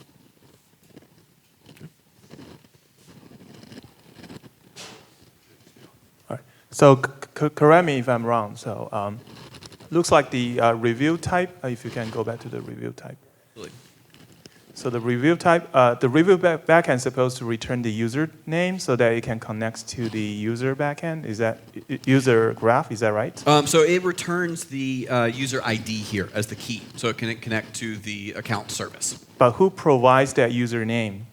So correct me if I'm wrong. So looks like the review type, if you can go back to the review type. Really? So the review type, the review backend is supposed to return the user name so that it can connect to the user backend. Is that user graph? Is that right? So it returns the user ID here as the key, so it can connect to the account service. But who provides that user name?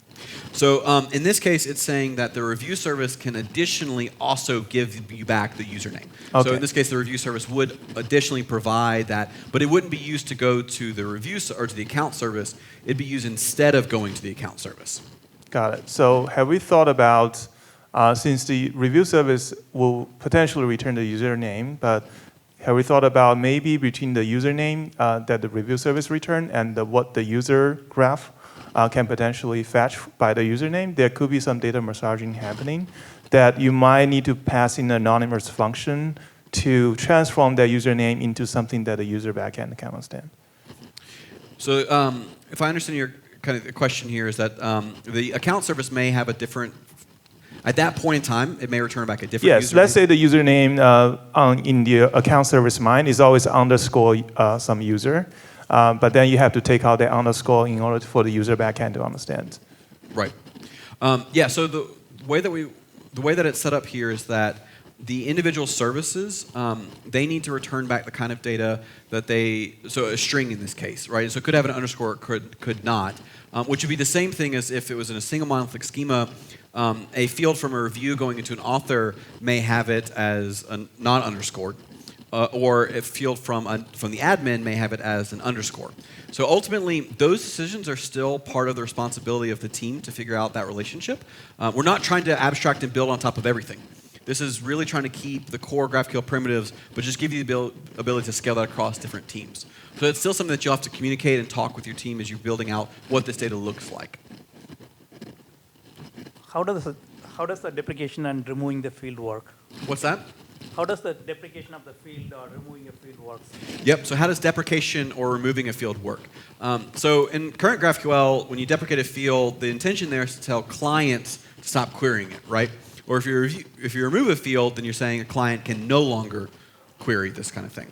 So in this case, it's saying that the review service can additionally also give you back the username. Okay. So in this case, the review service would additionally provide that, but it wouldn't be used to go to the review or to the account service. It'd be used instead of going to the account service. Got it. So have we thought about, since the review service will potentially return the username, but have we thought about maybe between the username that the review service returned and what the user graph can potentially fetch by the username, there could be some data massaging happening that you might need to pass in an anonymous function to transform that username into something that the user backend can understand. So if I understand your kind of question here is that the account service may have a different, at that point in time, it may return back a different username. Yes, let's say the username in the account service mine is always underscore some user. But then you have to take out the underscore in order for the user backend to understand. Right. Yeah. So the way that it's set up here is that the individual services they need to return back the kind of data that so a string in this case, right? So it could have an underscore, it could not, which would be the same thing as if it was in a single monolithic schema. A field from a review going into an author may have it as a non-underscored. Or a field from the admin may have it as an underscore. So ultimately, those decisions are still part of the responsibility of the team to figure out that relationship. We're not trying to abstract and build on top of everything. This is really trying to keep the core GraphQL primitives, but just give you the ability to scale that across different teams. So it's still something that you'll have to communicate and talk with your team as you're building out what this data looks like. How does the deprecation and removing the field work? What's that? How does the deprecation of the field or removing a field work? Yep, so how does deprecation or removing a field work? So in current GraphQL, when you deprecate a field, the intention there is to tell clients to stop querying it, right? Or if you remove a field, then you're saying a client can no longer query this kind of thing.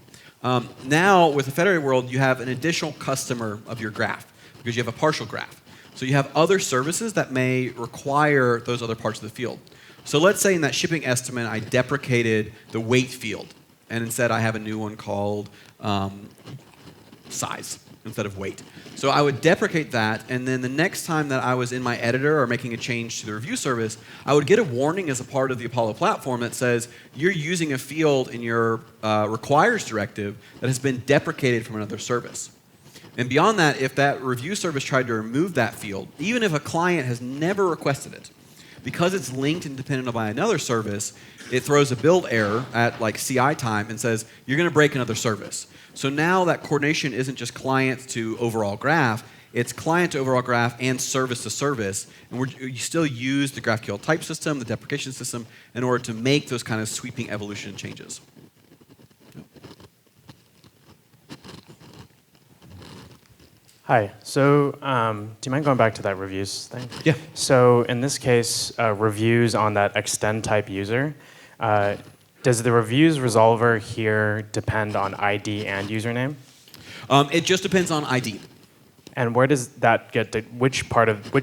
Now, with the federated world, you have an additional customer of your graph because you have a partial graph. So you have other services that may require those other parts of the field. So let's say in that shipping estimate, I deprecated the weight field, and instead I have a new one called size instead of weight. So I would deprecate that, and then the next time that I was in my editor or making a change to the review service, I would get a warning as a part of the Apollo platform that says, you're using a field in your requires directive that has been deprecated from another service. And beyond that, if that review service tried to remove that field, even if a client has never requested it, because it's linked and dependent by another service, it throws a build error at like CI time and says, you're going to break another service. So now that coordination isn't just client to overall graph, it's client to overall graph and service to service. And you still use the GraphQL type system, the deprecation system, in order to make those kind of sweeping evolution changes. Hi. So do you mind going back to that reviews thing? Yeah. So in this case, reviews on that extend type user, does the reviews resolver here depend on ID and username? It just depends on ID. And where does that get to, which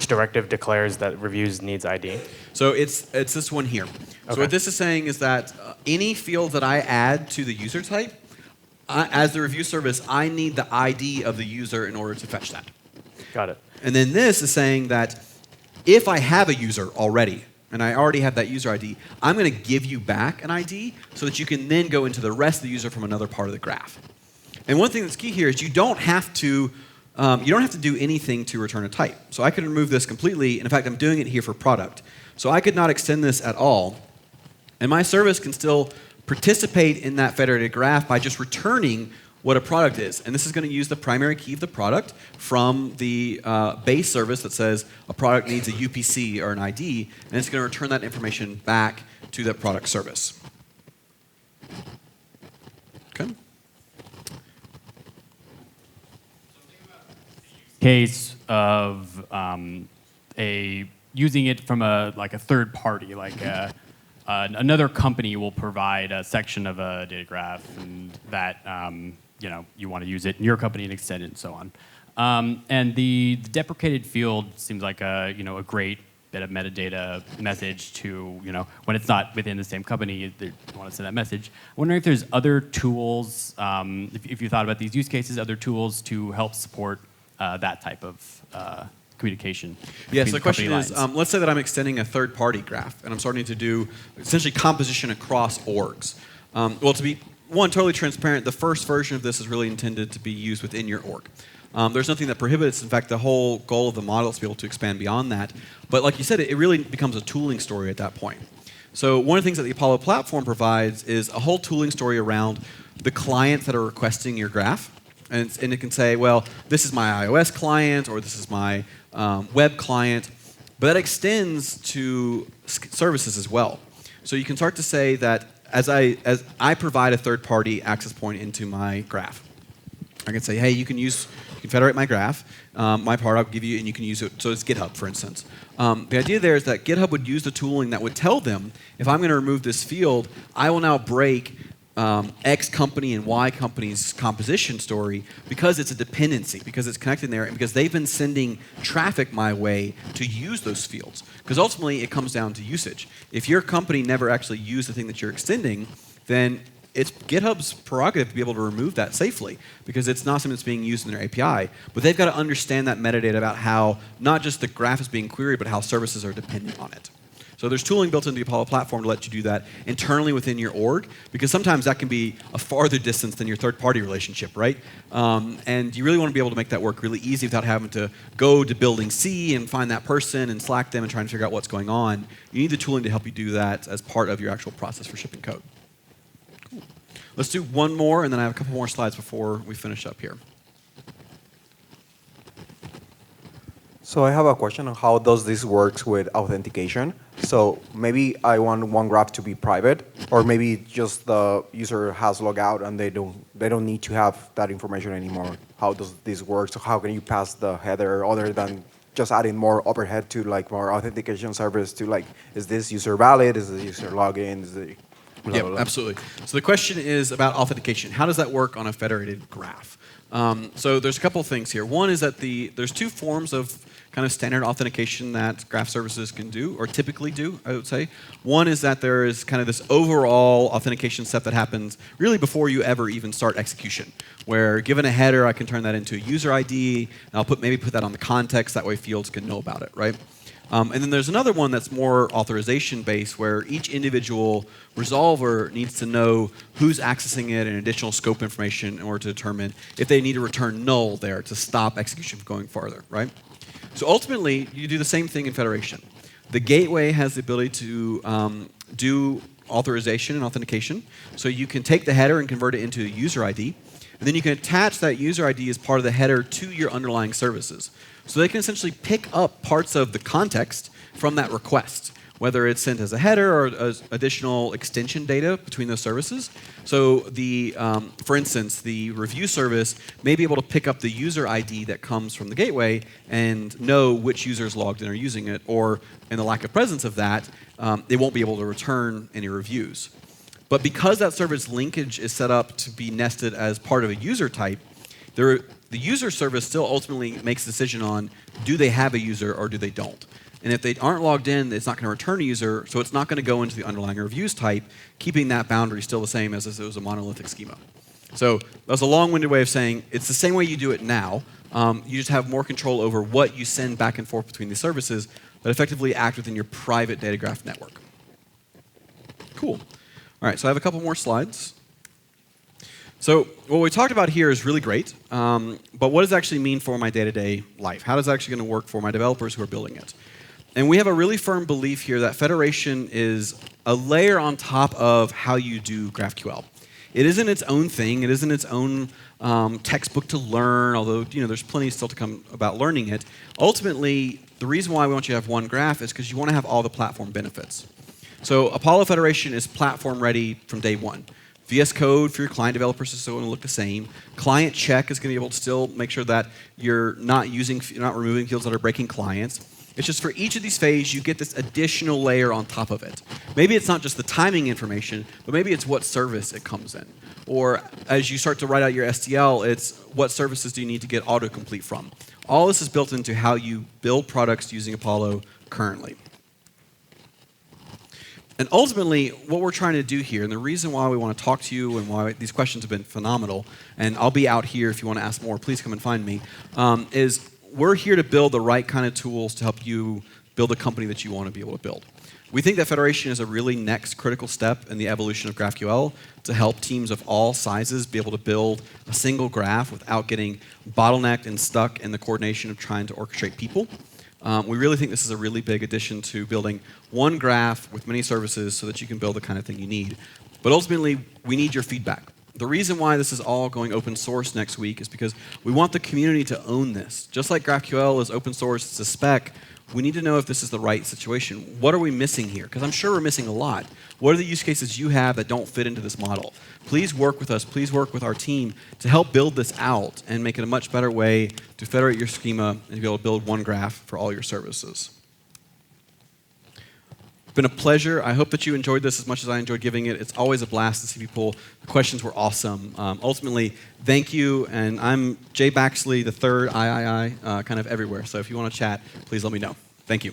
directive declares that reviews needs ID? So it's this one here. Okay. So what this is saying is that any field that I add to the user type, as the review service, I need the ID of the user in order to fetch that. Got it. And then this is saying that if I have a user already, and I already have that user ID, I'm going to give you back an ID so that you can then go into the rest of the user from another part of the graph. And one thing that's key here is you don't have to do anything to return a type. So I could remove this completely, and in fact, I'm doing it here for product. So I could not extend this at all, and my service can still participate in that federated graph by just returning what a product is. And this is going to use the primary key of the product from the base service that says a product needs a UPC or an ID, and it's going to return that information back to that product service. Okay. Case of using it from a third party, another company will provide a section of a data graph, and that you want to use it in your company and extend it and so on. And the deprecated field seems like a great bit of metadata message to when it's not within the same company, you want to send that message. I'm wondering if there's other tools, if you thought about these use cases, other tools to help support that type of communication. Yeah, so the question is, let's say that I'm extending a third-party graph, and I'm starting to do essentially composition across orgs. Well, to be, totally transparent, the first version of this is really intended to be used within your org. There's nothing that prohibits. In fact, the whole goal of the model is to be able to expand beyond that. But like you said, it really becomes a tooling story at that point. So one of the things that the Apollo platform provides is a whole tooling story around the clients that are requesting your graph. And it can say, well, this is my iOS client, or this is my web client. But that extends to services as well. So you can start to say that as I provide a third-party access point into my graph, I can say, hey, you can federate my graph, my part I'll give you, and you can use it. So it's GitHub, for instance. The idea there is that GitHub would use the tooling that would tell them, if I'm going to remove this field, I will now break X company and Y company's composition story because it's a dependency, because it's connected there, and because they've been sending traffic my way to use those fields. Because ultimately, it comes down to usage. If your company never actually used the thing that you're extending, then it's GitHub's prerogative to be able to remove that safely, because it's not something that's being used in their API. But they've got to understand that metadata about how not just the graph is being queried, but how services are dependent on it. So there's tooling built into the Apollo platform to let you do that internally within your org, because sometimes that can be a farther distance than your third-party relationship, right? And you really want to be able to make that work really easy without having to go to building C and find that person and Slack them and try and figure out what's going on. You need the tooling to help you do that as part of your actual process for shipping code. Cool. Let's do one more, and then I have a couple more slides before we finish up here. So I have a question on how does this works with authentication. So maybe I want one graph to be private, or maybe just the user has logged out and they don't need to have that information anymore. How does this work? So how can you pass the header other than just adding more overhead to more authentication service to is this user valid? Is the user login? blah, Yeah, blah, blah. absolutely. So the question is about authentication. How does that work on a federated graph? So there's a couple of things here. One is that there's two forms of kind of standard authentication that graph services can do, or typically do, I would say. One is that there is kind of this overall authentication step that happens really before you ever even start execution, where given a header, I can turn that into a user ID, and I'll maybe put that on the context, that way fields can know about it, right? And then there's another one that's more authorization-based, where each individual resolver needs to know who's accessing it and additional scope information in order to determine if they need to return null there to stop execution from going farther, right? So ultimately, you do the same thing in federation. The gateway has the ability to do authorization and authentication. So you can take the header and convert it into a user ID. And then you can attach that user ID as part of the header to your underlying services. So they can essentially pick up parts of the context from that request, whether it's sent as a header or as additional extension data between those services. So for instance, the review service may be able to pick up the user ID that comes from the gateway and know which users logged in are using it, or in the lack of presence of that, they won't be able to return any reviews. But because that service linkage is set up to be nested as part of a user type, the user service still ultimately makes a decision on do they have a user or do they don't. And if they aren't logged in, it's not going to return a user, so it's not going to go into the underlying reviews type, keeping that boundary still the same as if it was a monolithic schema. So that's a long-winded way of saying it's the same way you do it now. You just have more control over what you send back and forth between these services that effectively act within your private data graph network. Cool. All right, so I have a couple more slides. So what we talked about here is really great, but what does it actually mean for my day-to-day life? How is it actually going to work for my developers who are building it? And we have a really firm belief here that federation is a layer on top of how you do GraphQL. It isn't its own thing. It isn't its own textbook to learn, although there's plenty still to come about learning it. Ultimately, the reason why we want you to have one graph is because you want to have all the platform benefits. So Apollo Federation is platform ready from day one. VS Code for your client developers is still going to look the same. Client check is going to be able to still make sure that you're not removing fields that are breaking clients. It's just for each of these phases, you get this additional layer on top of it. Maybe it's not just the timing information, but maybe it's what service it comes in. Or as you start to write out your STL, it's what services do you need to get autocomplete from. All this is built into how you build products using Apollo currently. And ultimately, what we're trying to do here, and the reason why we want to talk to you and why these questions have been phenomenal, and I'll be out here if you want to ask more, please come and find me, is we're here to build the right kind of tools to help you build a company that you want to be able to build. We think that federation is a really next critical step in the evolution of GraphQL to help teams of all sizes be able to build a single graph without getting bottlenecked and stuck in the coordination of trying to orchestrate people. We really think this is a really big addition to building one graph with many services so that you can build the kind of thing you need. But ultimately, we need your feedback. The reason why this is all going open source next week is because we want the community to own this. Just like GraphQL is open source, it's a spec, we need to know if this is the right situation. What are we missing here? Because I'm sure we're missing a lot. What are the use cases you have that don't fit into this model? Please work with us. Please work with our team to help build this out and make it a much better way to federate your schema and to be able to build one graph for all your services. It's been a pleasure. I hope that you enjoyed this as much as I enjoyed giving it. It's always a blast to see people. The questions were awesome. Ultimately, thank you. And I'm James Baxley III, kind of everywhere. So if you want to chat, please let me know. Thank you.